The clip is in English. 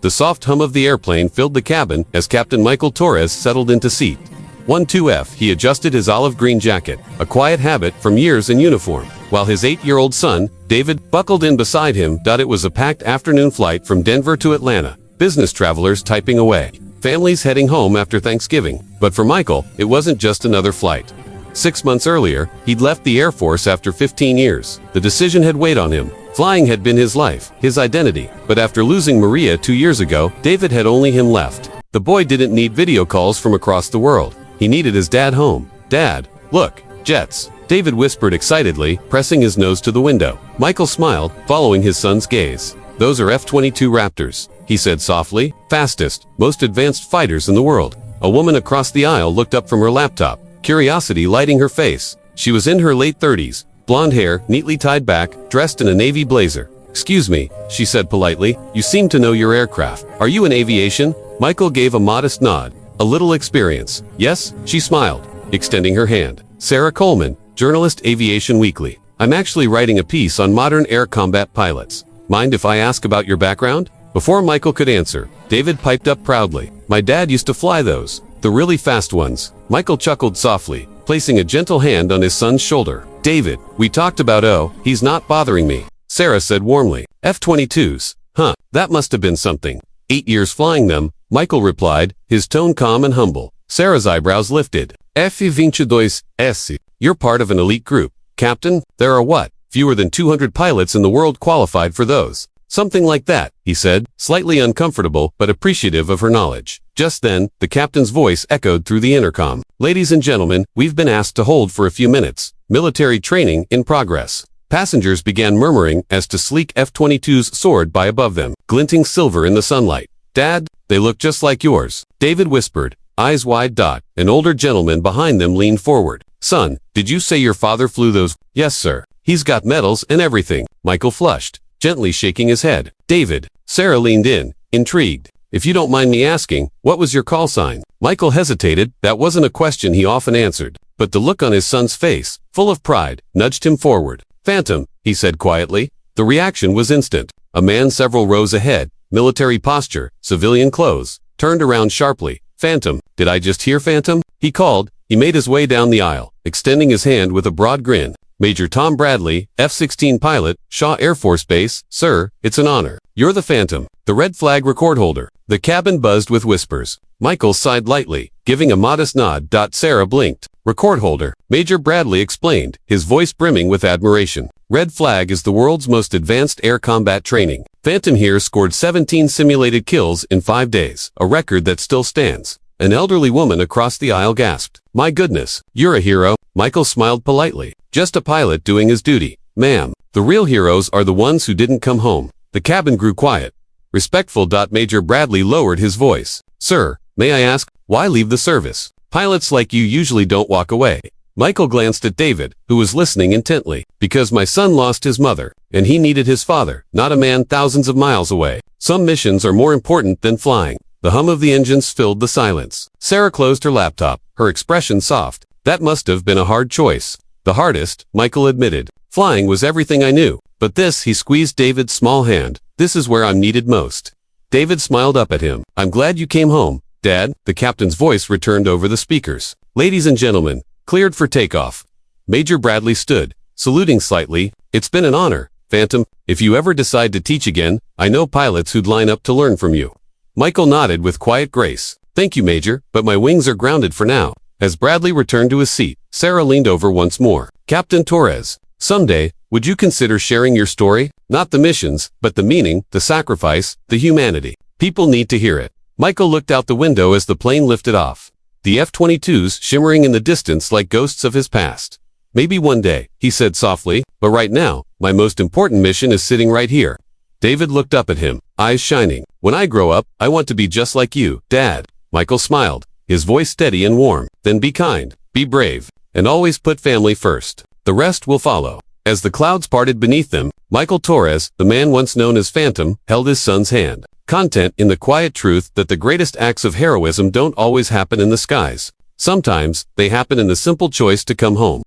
The soft hum of the airplane filled the cabin as Captain Michael Torres settled into seat 12F. He adjusted his olive green jacket, a quiet habit from years in uniform, while his 8-year-old son, David, buckled in beside him. It was a packed afternoon flight from Denver to Atlanta, business travelers typing away, families heading home after Thanksgiving. But for Michael, it wasn't just another flight. 6 months earlier, he'd left the Air Force after 15 years. The decision had weighed on him. Flying had been his life, his identity. But after losing Maria 2 years ago, David had only him left. The boy didn't need video calls from across the world. He needed his dad home. "Dad, look, jets," David whispered excitedly, pressing his nose to the window. Michael smiled, following his son's gaze. "Those are F-22 Raptors," he said softly. "Fastest, most advanced fighters in the world." A woman across the aisle looked up from her laptop, curiosity lighting her face. She was in her late 30s, blonde hair, neatly tied back, dressed in a navy blazer. "Excuse me," she said politely, "you seem to know your aircraft. Are you in aviation?" Michael gave a modest nod. "A little experience." "Yes," she smiled, extending her hand. "Sarah Coleman, journalist, Aviation Weekly. I'm actually writing a piece on modern air combat pilots. Mind if I ask about your background?" Before Michael could answer, David piped up proudly. "My dad used to fly those, the really fast ones." Michael chuckled softly, placing a gentle hand on his son's shoulder. "David, we talked about he's not bothering me," Sarah said warmly. "F-22s, huh, that must have been something." 8 years flying them, Michael replied, his tone calm and humble. Sarah's eyebrows lifted. "F-22s, you're part of an elite group, Captain. There are what? Fewer than 200 pilots in the world qualified for those." "Something like that," he said, slightly uncomfortable but appreciative of her knowledge. Just then, the captain's voice echoed through the intercom. "Ladies and gentlemen, we've been asked to hold for a few minutes. Military training in progress." Passengers began murmuring as sleek F-22s soared by above them, glinting silver in the sunlight. "Dad, they look just like yours," David whispered, eyes wide. An older gentleman behind them leaned forward. "Son, did you say your father flew those?" "Yes, sir. He's got medals and everything." Michael flushed, gently shaking his head. "David," Sarah leaned in, intrigued. "If you don't mind me asking, what was your call sign?" Michael hesitated. That wasn't a question he often answered, but the look on his son's face, full of pride, nudged him forward. "Phantom," he said quietly. The reaction was instant. A man several rows ahead, military posture, civilian clothes, turned around sharply. "Phantom, did I just hear Phantom?" he called. He made his way down the aisle, extending his hand with a broad grin. "Major Tom Bradley, F-16 pilot, Shaw Air Force Base. Sir, it's an honor. You're the Phantom, the red flag record holder." The cabin buzzed with whispers. Michael sighed lightly, giving a modest nod. Sarah blinked. "Record holder," Major Bradley explained, his voice brimming with admiration. "Red flag is the world's most advanced air combat training. Phantom here scored 17 simulated kills in 5 days, a record that still stands." An elderly woman across the aisle gasped. "My goodness, you're a hero." Michael smiled politely. "Just a pilot doing his duty, ma'am. The real heroes are the ones who didn't come home." The cabin grew quiet. Respectful. Major Bradley lowered his voice. "Sir, may I ask, why leave the service? Pilots like you usually don't walk away." Michael glanced at David, who was listening intently. "Because my son lost his mother, and he needed his father, not a man thousands of miles away. Some missions are more important than flying." The hum of the engines filled the silence. Sarah closed her laptop, her expression soft. "That must have been a hard choice." "The hardest," Michael admitted. "Flying was everything I knew. But this," he squeezed David's small hand, "this is where I'm needed most." David smiled up at him. "I'm glad you came home, Dad." The captain's voice returned over the speakers. "Ladies and gentlemen, cleared for takeoff." Major Bradley stood, saluting slightly. "It's been an honor, Phantom. If you ever decide to teach again, I know pilots who'd line up to learn from you." Michael nodded with quiet grace. "Thank you, Major, but my wings are grounded for now." As Bradley returned to his seat, Sarah leaned over once more. "Captain Torres, someday, would you consider sharing your story? Not the missions, but the meaning, the sacrifice, the humanity. People need to hear it." Michael looked out the window as the plane lifted off, the F-22s shimmering in the distance like ghosts of his past. "Maybe one day," he said softly, "but right now, my most important mission is sitting right here." David looked up at him, eyes shining. "When I grow up, I want to be just like you, Dad." Michael smiled, his voice steady and warm. "Then be kind, be brave, and always put family first. The rest will follow." As the clouds parted beneath them, Michael Torres, the man once known as Phantom, held his son's hand. Content in the quiet truth that the greatest acts of heroism don't always happen in the skies. Sometimes, they happen in the simple choice to come home.